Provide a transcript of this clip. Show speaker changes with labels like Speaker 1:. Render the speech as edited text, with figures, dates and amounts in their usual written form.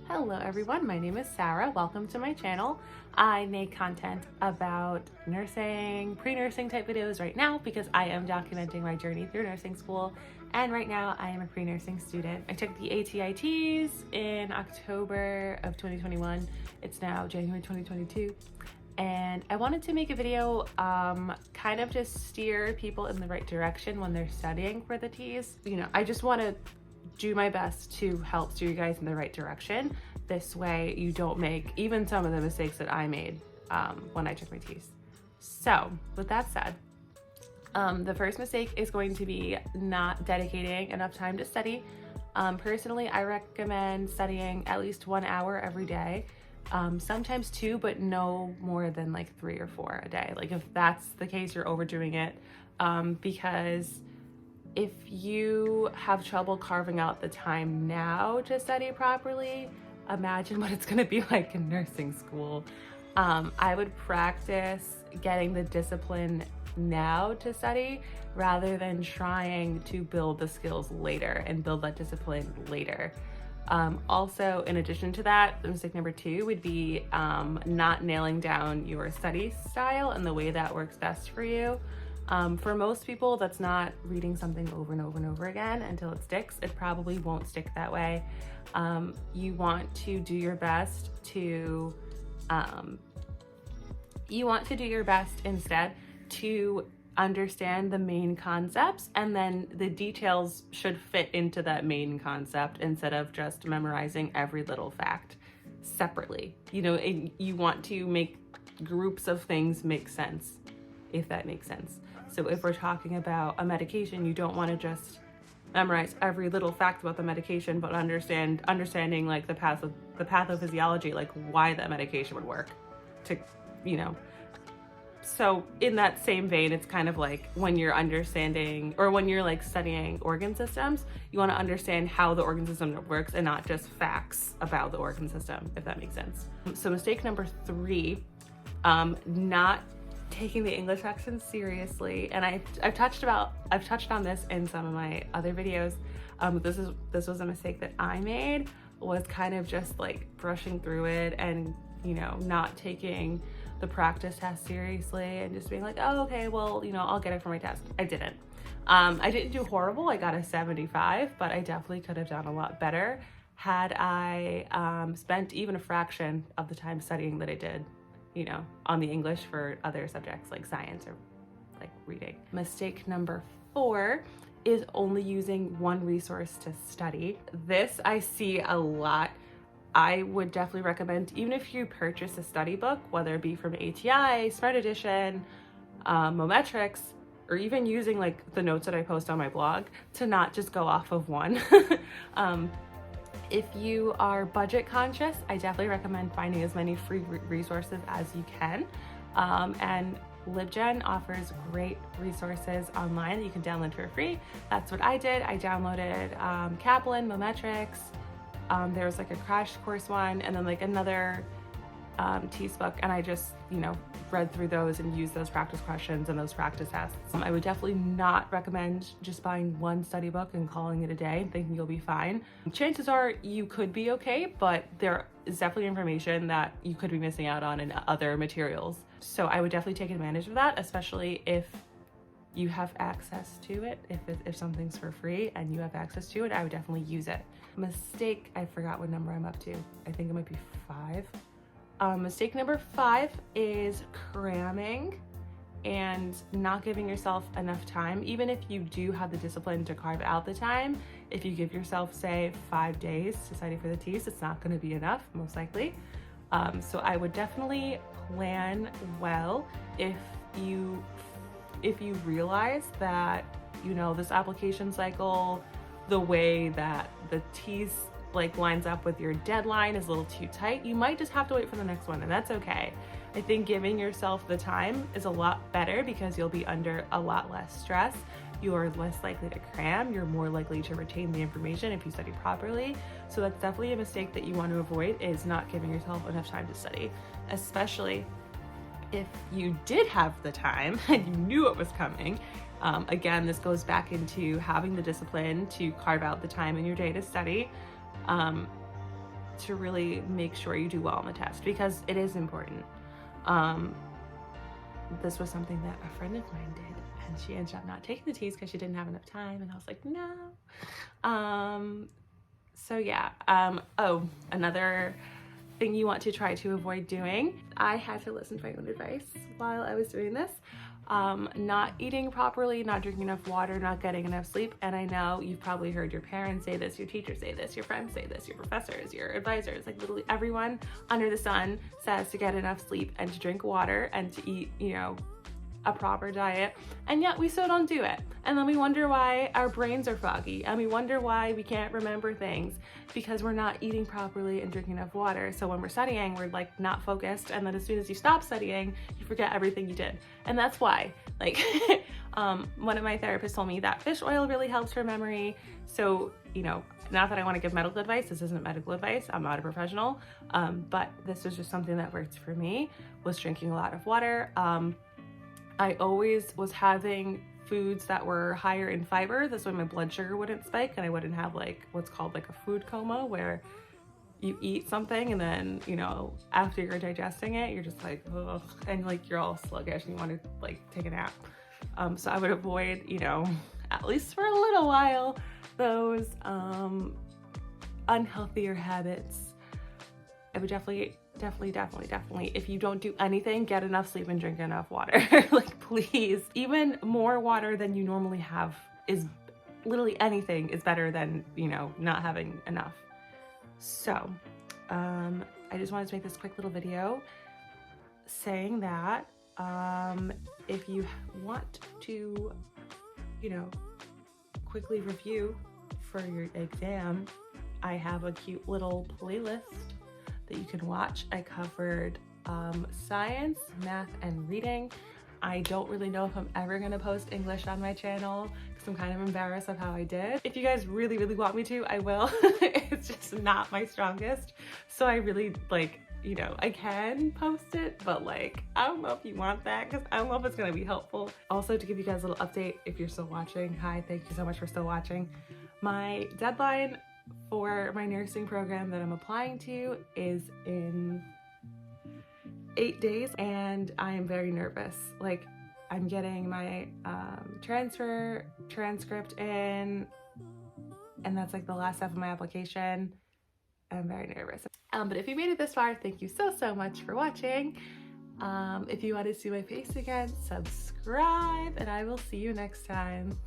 Speaker 1: Hello everyone, my name is Sarah. Welcome to my channel. I make content about nursing, pre-nursing type videos right now because I am documenting my journey through nursing school, and right now I am a pre-nursing student. I took the ATI TEAS in October of 2021. It's now January 2022. And I wanted to make a video kind of just steer people in the right direction when they're studying for the TEAS. I just want to do my best to help steer you guys in the right direction. This way you don't make even some of the mistakes that I made when I took my TEAS. So with that said, the first mistake is going to be not dedicating enough time to study. Personally, I recommend studying at least 1 hour every day. Sometimes 2, but no more than like 3 or 4 a day. Like if that's the case, you're overdoing it, because if you have trouble carving out the time now to study properly, imagine what it's going to be like in nursing school. I would practice getting the discipline now to study rather than trying to build the skills later and build that discipline later. Also, in addition to that, mistake number 2 would be not nailing down your study style and the way that works best for you. For most people, that's not reading something over and over and over again until it sticks. It probably won't stick that way. You want to do your best to instead to understand the main concepts, and then the details should fit into that main concept instead of just memorizing every little fact separately. You want to make groups of things make sense, if that makes sense. So if we're talking about a medication, you don't want to just memorize every little fact about the medication, but understanding like the pathophysiology, like why that medication would work So in that same vein, it's kind of like when you're understanding, or when you're like studying organ systems, you want to understand how the organ system works and not just facts about the organ system, if that makes sense. So mistake number 3, not taking the English section seriously. And I've touched on this in some of my other videos. This was a mistake that I made, was kind of just like brushing through it and not taking the practice test seriously and just being like, oh, okay, well, I'll get it for my test. I didn't. I didn't do horrible. I got a 75, but I definitely could have done a lot better had I spent even a fraction of the time studying that I did on the English for other subjects like science or like reading. Mistake number 4 is only using one resource to study. This I see a lot. I would definitely recommend, even if you purchase a study book, whether it be from ATI, Smart Edition, Mometrics, or even using like the notes that I post on my blog, to not just go off of one. If you are budget conscious, I definitely recommend finding as many free resources as you can. And LibGen offers great resources online that you can download for free. That's what I did. I downloaded Kaplan, Mometrics. There was like a crash course one, and then like another TEAS book, and I just read through those and used those practice questions and those practice tests. I would definitely not recommend just buying one study book and calling it a day and thinking you'll be fine. Chances are you could be okay, but there is definitely information that you could be missing out on in other materials. So I would definitely take advantage of that, especially if you have access to it. If something's for free and you have access to it, I would definitely use it. Mistake, I forgot what number I'm up to. I think it might be 5. Mistake number 5 is cramming and not giving yourself enough time. Even if you do have the discipline to carve out the time, if you give yourself, say, 5 days to study for the TEAS, it's not going to be enough, most likely. So I would definitely plan well if you realize that, this application cycle, the way that the TEAS lines up with your deadline is a little too tight, you might just have to wait for the next one, and that's okay. I think giving yourself the time is a lot better because you'll be under a lot less stress. You are less likely to cram. You're more likely to retain the information if you study properly. So that's definitely a mistake that you want to avoid, is not giving yourself enough time to study, especially if you did have the time and you knew it was coming. Again, this goes back into having the discipline to carve out the time in your day to study. to really make sure you do well on the test, because it is important. This was something that a friend of mine did, and she ended up not taking the TEAS because she didn't have enough time, and I was like, no. So yeah, oh, another thing you want to try to avoid doing, I had to listen to my own advice while I was doing this. Not eating properly, not drinking enough water, not getting enough sleep. And I know you've probably heard your parents say this, your teachers say this, your friends say this, your professors, your advisors, like literally everyone under the sun says to get enough sleep and to drink water and to eat, you know, a proper diet, and yet we still don't do it. And then we wonder why our brains are foggy, and we wonder why we can't remember things, because we're not eating properly and drinking enough water. So when we're studying, we're like not focused, and then as soon as you stop studying, you forget everything you did. And that's why, like, one of my therapists told me that fish oil really helps for memory. So, you know, not that I want to give medical advice, this isn't medical advice, I'm not a professional, but this was just something that worked for me, was drinking a lot of water. I always was having foods that were higher in fiber. This way my blood sugar wouldn't spike and I wouldn't have like what's called like a food coma, where you eat something and then, you know, after you're digesting it, you're just like, ugh, and like you're all sluggish and you want to like take a nap. So I would avoid, you know, at least for a little while, those unhealthier habits. I would definitely, if you don't do anything, get enough sleep and drink enough water. Like, please. Even more water than you normally have is literally anything is better than, you know, not having enough. So, I just wanted to make this quick little video saying that if you want to, you know, quickly review for your exam, I have a cute little playlist that you can watch. I covered science, math, and reading. I don't really know if I'm ever gonna post English on my channel because I'm kind of embarrassed of how I did. If you guys really, really want me to, I will. It's just not my strongest. So I really, like, you know, I can post it, but like, I don't know if you want that because I don't know if it's gonna be helpful. Also, to give you guys a little update, if you're still watching, hi, thank you so much for still watching. My deadline for my nursing program that I'm applying to is in 8 days, and I am very nervous. Like, I'm getting my transcript in, and that's like the last step of my application. I'm very nervous. But if you made it this far, thank you so much for watching. If you want to see my face again, subscribe, and I will see you next time.